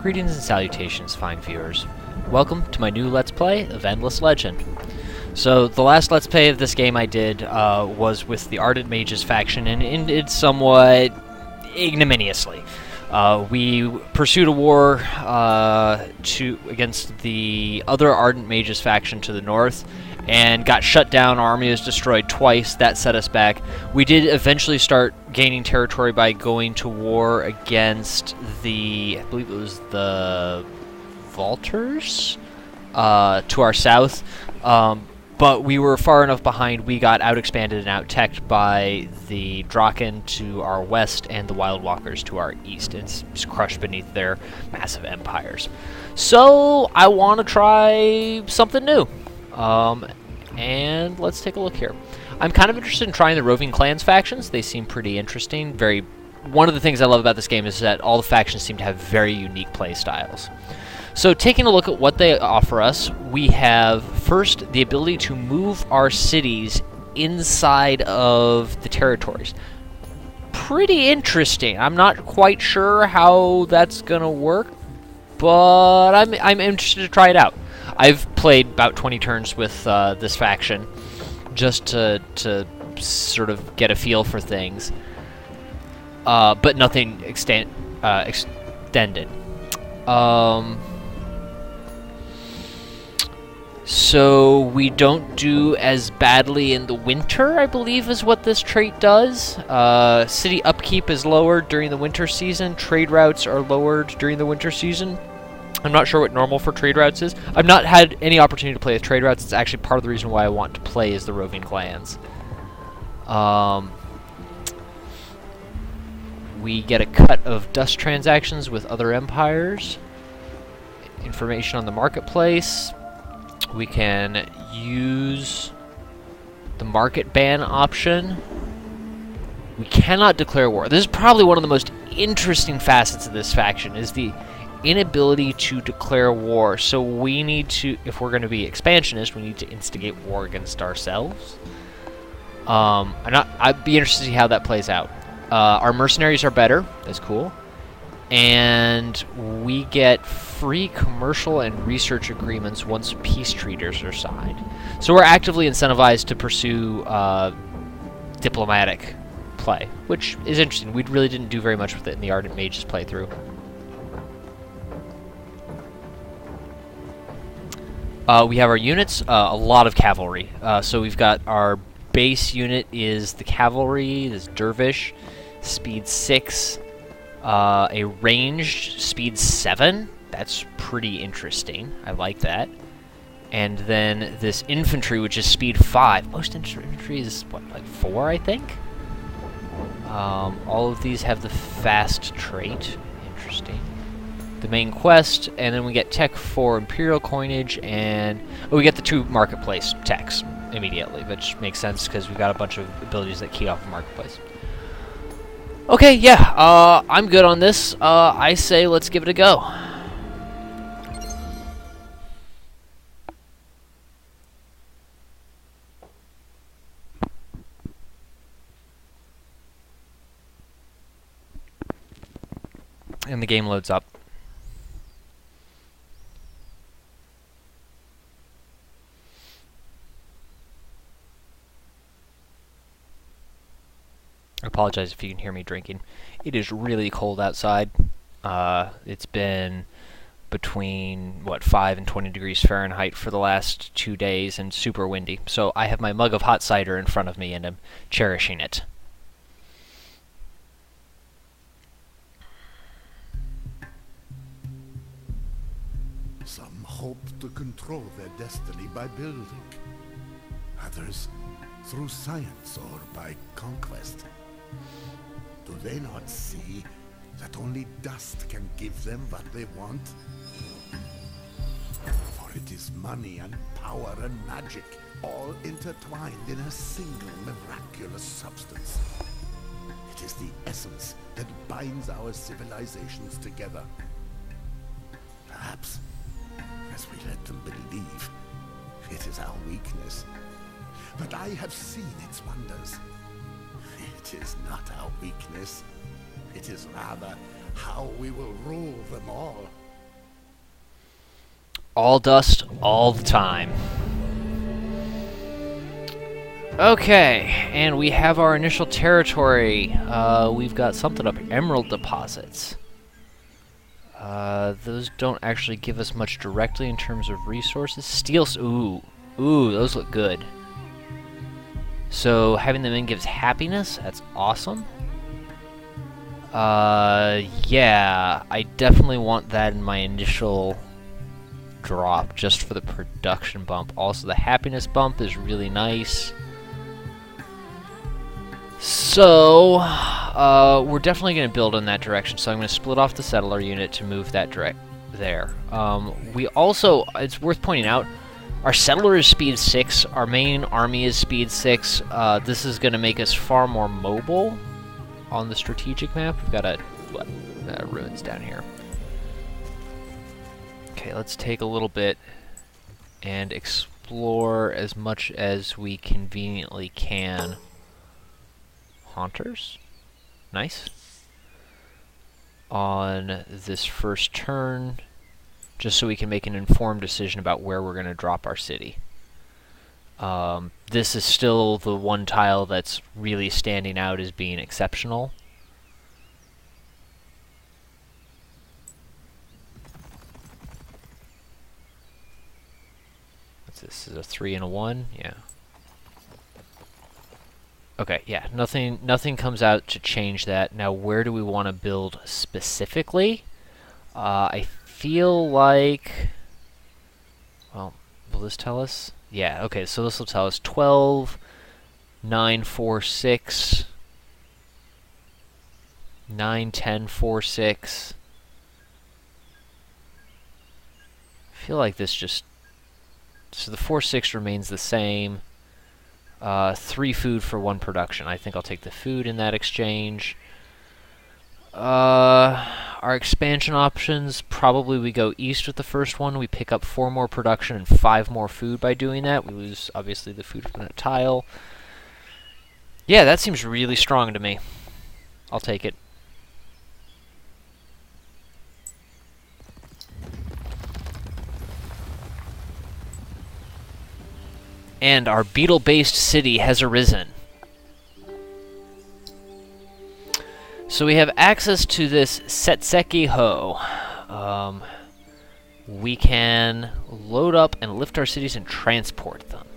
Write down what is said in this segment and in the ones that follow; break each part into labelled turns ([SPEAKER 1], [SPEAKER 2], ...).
[SPEAKER 1] Greetings and salutations, fine viewers. Welcome to my new Let's Play of Endless Legend. So, the last Let's Play of this game I did was with the Ardent Mages faction, and ended somewhat ignominiously. We pursued a war against the other Ardent Mages faction to the north, and got shut down. Our army was destroyed twice. That set us back. We did eventually start gaining territory by going to war against I believe it was the Vaulters to our south. But we were far enough behind, we got out-expanded and out-teched by the Draken to our west and the Wild Walkers to our east. It's just crushed beneath their massive empires. So, I want to try something new. And let's take a look here. I'm kind of interested in trying the Roving clans factions. They seem pretty interesting. One of the things I love about this game is that all the factions seem to have very unique play styles. So taking a look at what they offer us, we have first the ability to move our cities inside of the territories. Pretty interesting. I'm not quite sure how that's gonna work, but I'm interested to try it out. I've played about 20 turns with this faction just to sort of get a feel for things, but nothing extended. So we don't do as badly in the winter, I believe is what this trait does. City upkeep is lowered during the winter season. Trade routes are lowered during the winter season. I'm not sure what normal for trade routes is. I've not had any opportunity to play with trade routes. It's actually part of the reason why I want to play is the Roving clans. We get a cut of dust transactions with other empires. Information on the marketplace. We can use the market ban option. We cannot declare war. This is probably one of the most interesting facets of this faction, is the inability to declare war. So we need to, if we're going to be expansionist, we need to instigate war against ourselves. I'd be interested to see how that plays out. Our mercenaries are better. That's cool. And we get free commercial and research agreements once peace treaties are signed. So we're actively incentivized to pursue diplomatic play, which is interesting. We really didn't do very much with it in the Ardent Mages playthrough. We have our units, a lot of cavalry. So we've got our base unit is the cavalry, this dervish, speed 6, a ranged speed 7. That's pretty interesting. I like that. And then this infantry, which is speed 5. Most infantry is, what, like 4, I think? All of these have the fast trait. Interesting. The main quest, and then we get tech for Imperial coinage, and we get the 2 marketplace techs immediately, which makes sense because we've got a bunch of abilities that key off the marketplace. Okay, yeah, I'm good on this. I say let's give it a go. And the game loads up. I apologize if you can hear me drinking. It is really cold outside. It's been between, 5 and 20 degrees Fahrenheit for the last 2 days and super windy. So I have my mug of hot cider in front of me and I'm cherishing it.
[SPEAKER 2] Some hope to control their destiny by building. Others through science or by conquest. Do they not see that only dust can give them what they want? For it is money and power and magic, all intertwined in a single miraculous substance. It is the essence that binds our civilizations together. Perhaps, as we let them believe, it is our weakness. But I have seen its wonders. It is not our weakness. It is rather how we will rule them all.
[SPEAKER 1] All dust, all the time. Okay, and we have our initial territory. We've got something up here. Emerald deposits. Those don't actually give us much directly in terms of resources. Steel... Ooh, those look good. So, having them in gives happiness. That's awesome. Yeah, I definitely want that in my initial drop, just for the production bump. Also, the happiness bump is really nice. So, we're definitely going to build in that direction, so I'm going to split off the settler unit to move that there. We also, it's worth pointing out, our settler is speed 6, our main army is speed 6. This is going to make us far more mobile on the strategic map. We've got ruins down here. Okay, let's take a little bit and explore as much as we conveniently can. Haunters. Nice. On this first turn, just so we can make an informed decision about where we're going to drop our city. This is still the one tile that's really standing out as being exceptional. What's this? Is a 3 and a 1? Yeah. Okay, yeah, nothing comes out to change that. Now, where do we want to build specifically? I feel like... Well, will this tell us? Yeah, okay, so this will tell us 12, 9, 4, 6, 9, 10, 4, 6. I feel like this just... So the 4, 6 remains the same. 3 food for 1 production. I think I'll take the food in that exchange. Our expansion options, probably we go east with the first one. We pick up 4 more production and 5 more food by doing that. We lose, obviously, the food from that tile. Yeah, that seems really strong to me. I'll take it. And our beetle-based city has arisen. So we have access to this Setseki Ho. We can load up and lift our cities and transport them.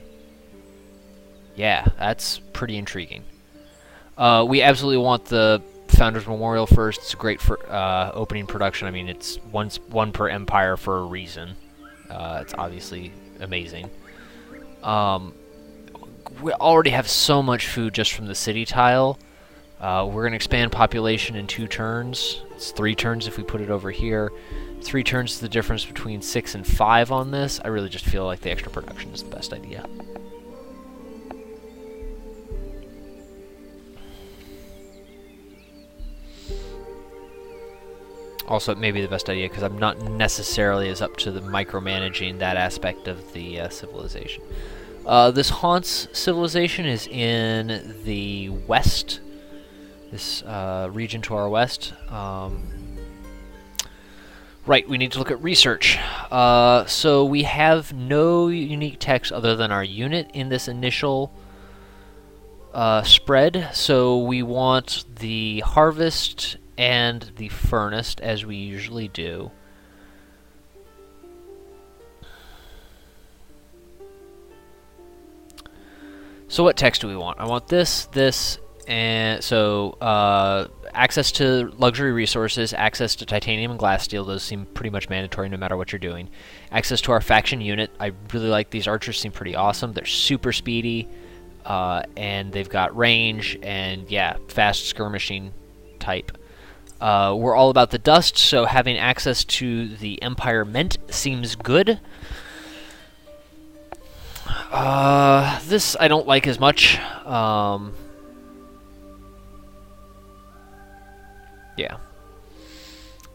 [SPEAKER 1] Yeah, that's pretty intriguing. We absolutely want the Founders Memorial first. It's great for opening production. I mean, it's one per empire for a reason. It's obviously amazing. We already have so much food just from the city tile. We're going to expand population in 2 turns. It's 3 turns if we put it over here. 3 turns is the difference between 6 and 5 on this. I really just feel like the extra production is the best idea. Also, it may be the best idea because I'm not necessarily as up to the micromanaging that aspect of the civilization. This Haunts civilization is in the west, this region to our west. Right, we need to look at research. So we have no unique text other than our unit in this initial spread. So we want the harvest and the furnace, as we usually do. So what text do we want? I want this, and so access to luxury resources, access to titanium and glass steel, those seem pretty much mandatory no matter what you're doing. Access to our faction unit, I really like these archers, seem pretty awesome. They're super speedy, and they've got range, and yeah, fast skirmishing type. We're all about the dust, so having access to the Empire Mint seems good. This I don't like as much. Yeah.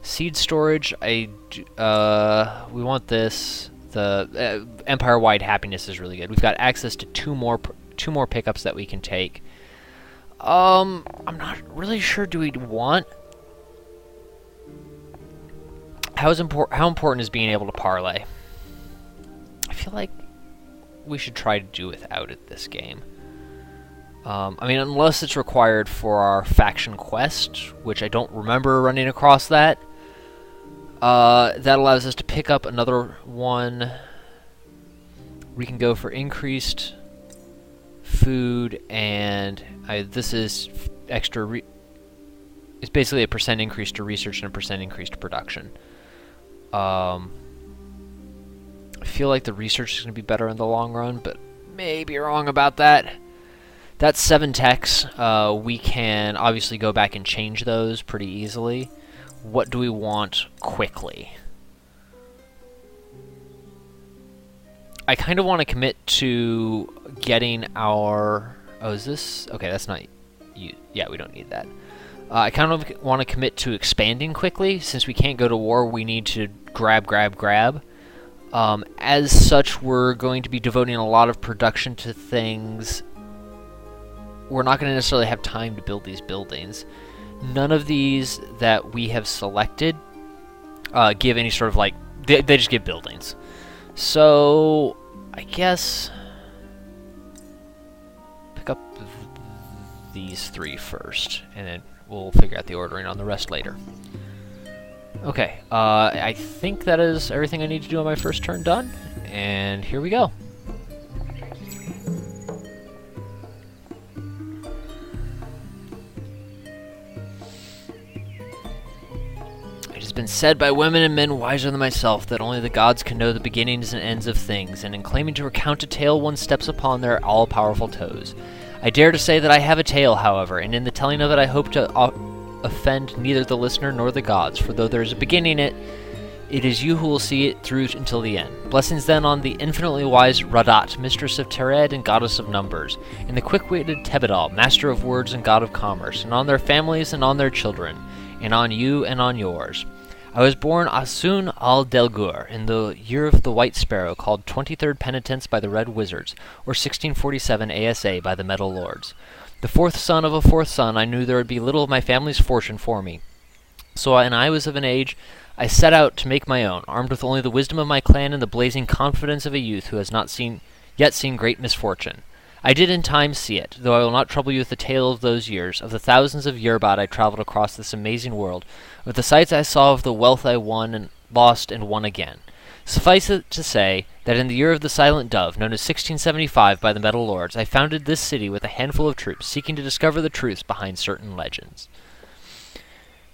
[SPEAKER 1] Seed storage, we want this. The Empire-wide happiness is really good. We've got access to two more pickups that we can take. I'm not really sure. Do we want? How important is being able to parlay? feel like we should try to do without it this game. I mean, unless it's required for our faction quest, which I don't remember running across that. That allows us to pick up another one. We can go for increased food, and this is extra. It's basically a % increase to research and a % increase to production. I feel like the research is going to be better in the long run, but maybe wrong about that. That's 7 techs. We can obviously go back and change those pretty easily. What do we want quickly? I kind of want to commit to getting our... Oh, is this... Okay, that's not... Yeah, we don't need that. I kind of want to commit to expanding quickly. Since we can't go to war, we need to grab. As such, we're going to be devoting a lot of production to things. We're not going to necessarily have time to build these buildings. None of these that we have selected give any sort of, like... They just give buildings. So, I guess... Pick up these 3 first, and then we'll figure out the ordering on the rest later. Okay, I think that is everything I need to do on my first turn done, and here we go. It has been said by women and men wiser than myself that only the gods can know the beginnings and ends of things, and in claiming to recount a tale one steps upon their all-powerful toes. I dare to say that I have a tale, however, and in the telling of it I hope to offend neither the listener nor the gods, for though there is a beginning it is you who will see it through until the end. Blessings then on the infinitely wise Radat, mistress of Tered and goddess of numbers, and the quick-witted Tebedal, master of words and god of commerce, and on their families and on their children, and on you and on yours. I was born Asun al-Delgur in the year of the White Sparrow, called 23rd Penitence by the Red Wizards, or 1647 ASA by the Metal Lords. The 4th son of a 4th son, I knew there would be little of my family's fortune for me. So when I was of an age, I set out to make my own, armed with only the wisdom of my clan and the blazing confidence of a youth who has not yet seen great misfortune. I did in time see it, though I will not trouble you with the tale of those years, of the thousands of yearbad I traveled across this amazing world, of the sights I saw, of the wealth I won and lost and won again. Suffice it to say that in the year of the Silent Dove, known as 1675 by the Metal Lords, I founded this city with a handful of troops, seeking to discover the truths behind certain legends.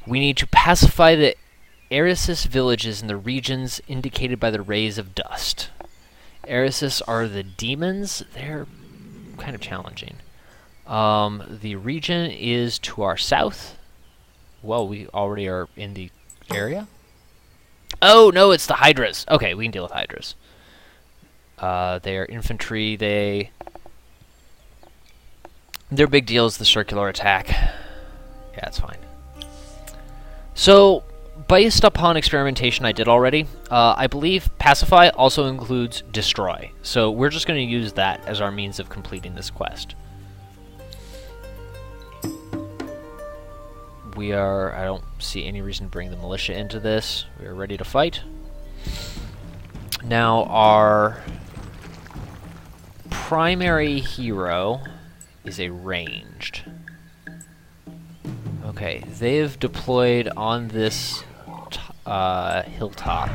[SPEAKER 1] We need to pacify the Eresis villages in the regions indicated by the rays of dust. Eresis are the demons. They're kind of challenging. The region is to our south. Well, we already are in the area. Oh, no, it's the Hydras. Okay, we can deal with Hydras. They are infantry. Their big deal is the circular attack. Yeah, that's fine. So, based upon experimentation I did already, I believe Pacify also includes Destroy. So we're just going to use that as our means of completing this quest. I don't see any reason to bring the militia into this. We are ready to fight. Now our primary hero is a ranged. Okay, they've deployed on this hilltop.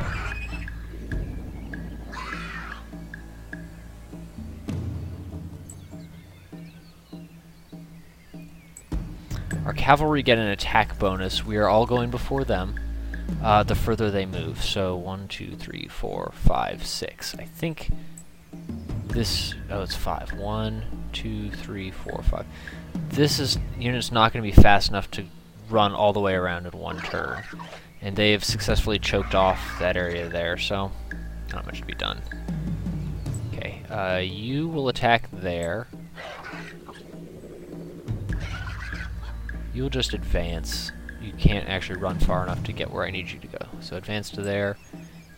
[SPEAKER 1] Our cavalry get an attack bonus. We are all going before them the further they move. So 1, 2, 3, 4, 5, 6. I think this... Oh, it's 5. 1, 2, 3, 4, 5. This unit's not going to be fast enough to run all the way around in one turn. And they have successfully choked off that area there, so not much to be done. Okay, you will attack there. You'll just advance. You can't actually run far enough to get where I need you to go. So advance to there.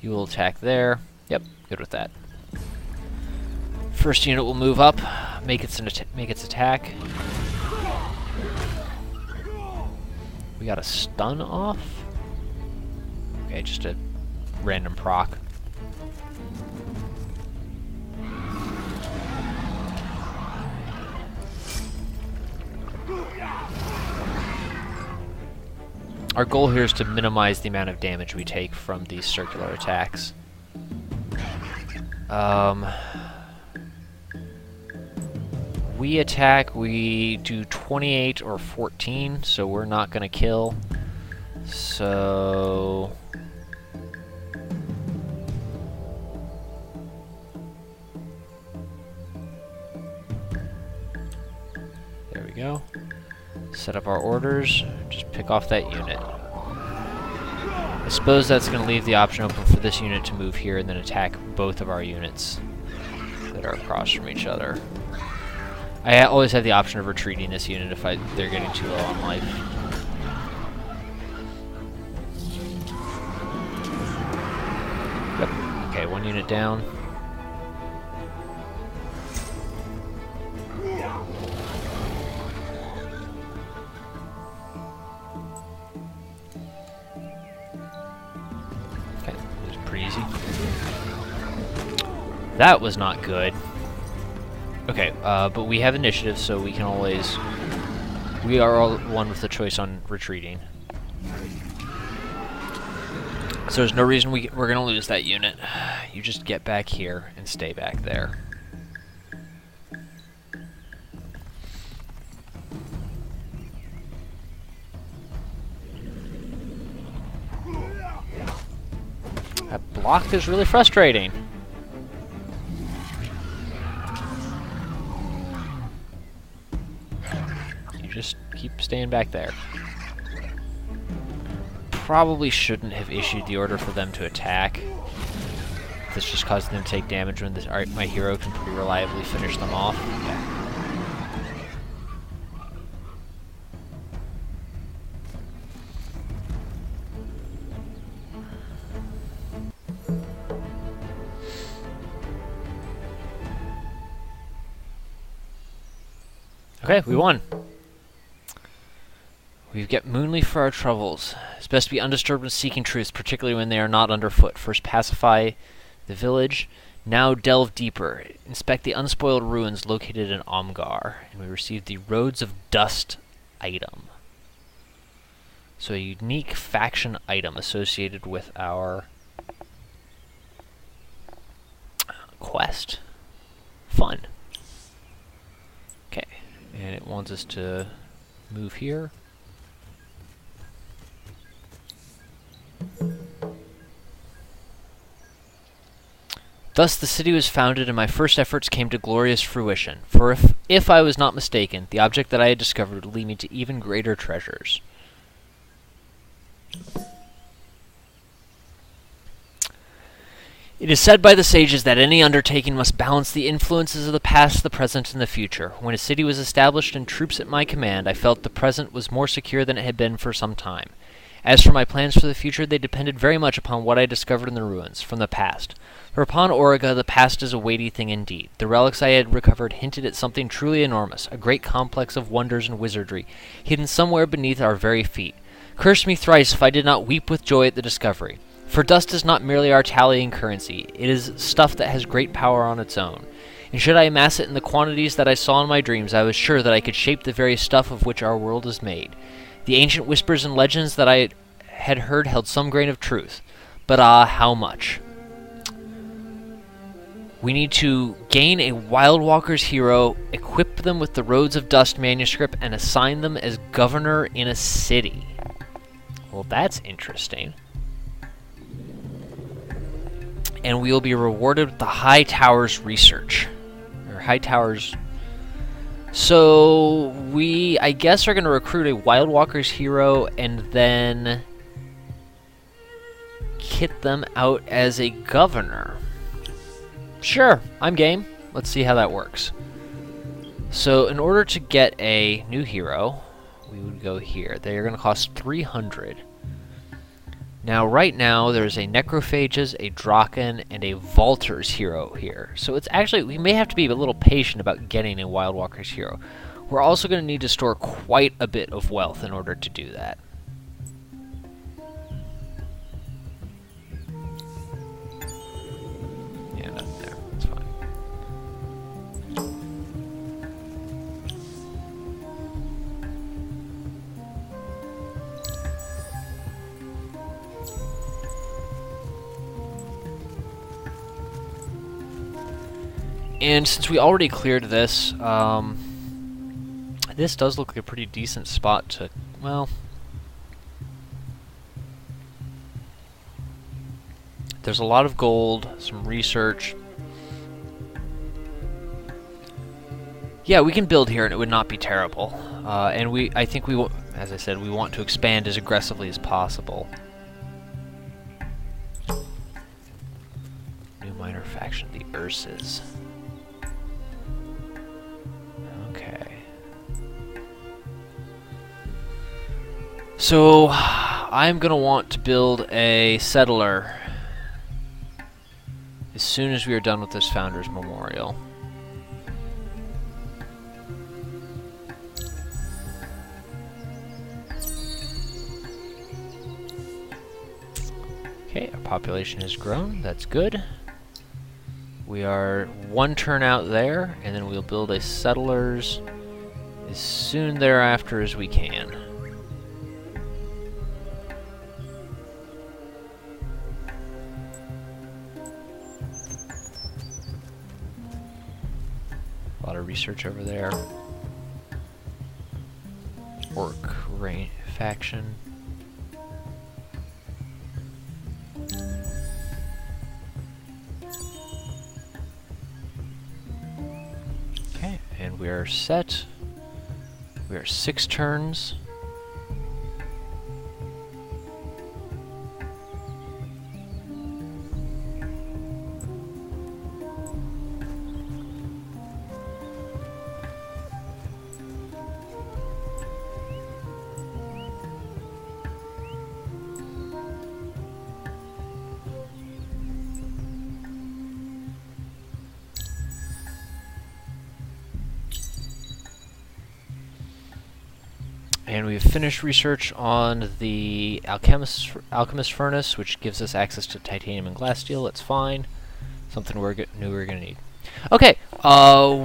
[SPEAKER 1] You will attack there. Yep, good with that. First unit will move up, make its attack. We got a stun off. Okay, just a random proc. Our goal here is to minimize the amount of damage we take from these circular attacks. We attack, we do 28 or 14, so we're not going to kill. So... there we go. Set up our orders, just pick off that unit. I suppose that's going to leave the option open for this unit to move here and then attack both of our units that are across from each other. I always have the option of retreating this unit if they're getting too low on life. Yep. Okay, one unit down. Okay, it was pretty easy. That was not good. Okay, but we have initiative, so we can always... we are all one with the choice on retreating. So there's no reason we're going to lose that unit. You just get back here and stay back there. That block is really frustrating. Just keep staying back there. Probably shouldn't have issued the order for them to attack. This just causing them to take damage when my hero can pretty reliably finish them off. Yeah. Okay, we won. We get Moonleaf for our troubles. It's best to be undisturbed when seeking truth, particularly when they are not underfoot. First pacify the village, now delve deeper. Inspect the unspoiled ruins located in Omgar, and we receive the Roads of Dust item. So a unique faction item associated with our quest. Fun. Okay, and it wants us to move here. Thus the city was founded, and my first efforts came to glorious fruition. For if I was not mistaken, the object that I had discovered would lead me to even greater treasures. It is said by the sages that any undertaking must balance the influences of the past, the present, and the future. When a city was established and troops at my command, I felt the present was more secure than it had been for some time. As for my plans for the future, they depended very much upon what I discovered in the ruins, from the past. For upon Auriga, the past is a weighty thing indeed. The relics I had recovered hinted at something truly enormous, a great complex of wonders and wizardry, hidden somewhere beneath our very feet. Curse me thrice if I did not weep with joy at the discovery. For dust is not merely our tallying currency, it is stuff that has great power on its own. And should I amass it in the quantities that I saw in my dreams, I was sure that I could shape the very stuff of which our world is made. The ancient whispers and legends that I had heard held some grain of truth. But ah, how much? We need to gain a Wild Walker's hero, equip them with the Roads of Dust manuscript, and assign them as governor in a city. Well, that's interesting. And we will be rewarded with the High Towers research. Or High Towers... So, we, I guess, are going to recruit a Wild Walker's hero and then kit them out as a governor. Sure, I'm game. Let's see how that works. So, in order to get a new hero, we would go here. They're going to cost 300. Now, right now, there's a Necrophages, a Draken, and a Vaulter's hero here. So it's actually, we may have to be a little patient about getting a Wild Walker's hero. We're also going to need to store quite a bit of wealth in order to do that. Yeah, nothing there. That's fine. And since we already cleared this, this does look like a pretty decent spot to, well, there's a lot of gold, some research. Yeah, we can build here and it would not be terrible. And I think as I said, we want to expand as aggressively as possible. New minor faction, the Urses. Okay. So, I'm gonna want to build a settler as soon as we are done with this Founders Memorial. Okay, our population has grown. That's good. We are one turn out there, and then we'll build a settlers as soon thereafter as we can. A lot of research over there. Orc faction. Okay, and we are set. We are 6 turns. And we've finished research on the alchemist furnace, which gives us access to titanium and glass steel. That's fine. Something we're going to need. Okay,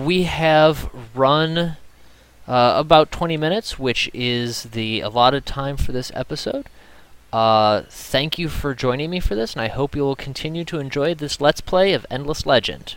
[SPEAKER 1] we have run about 20 minutes, which is the allotted time for this episode. Thank you for joining me for this, and I hope you will continue to enjoy this Let's Play of Endless Legend.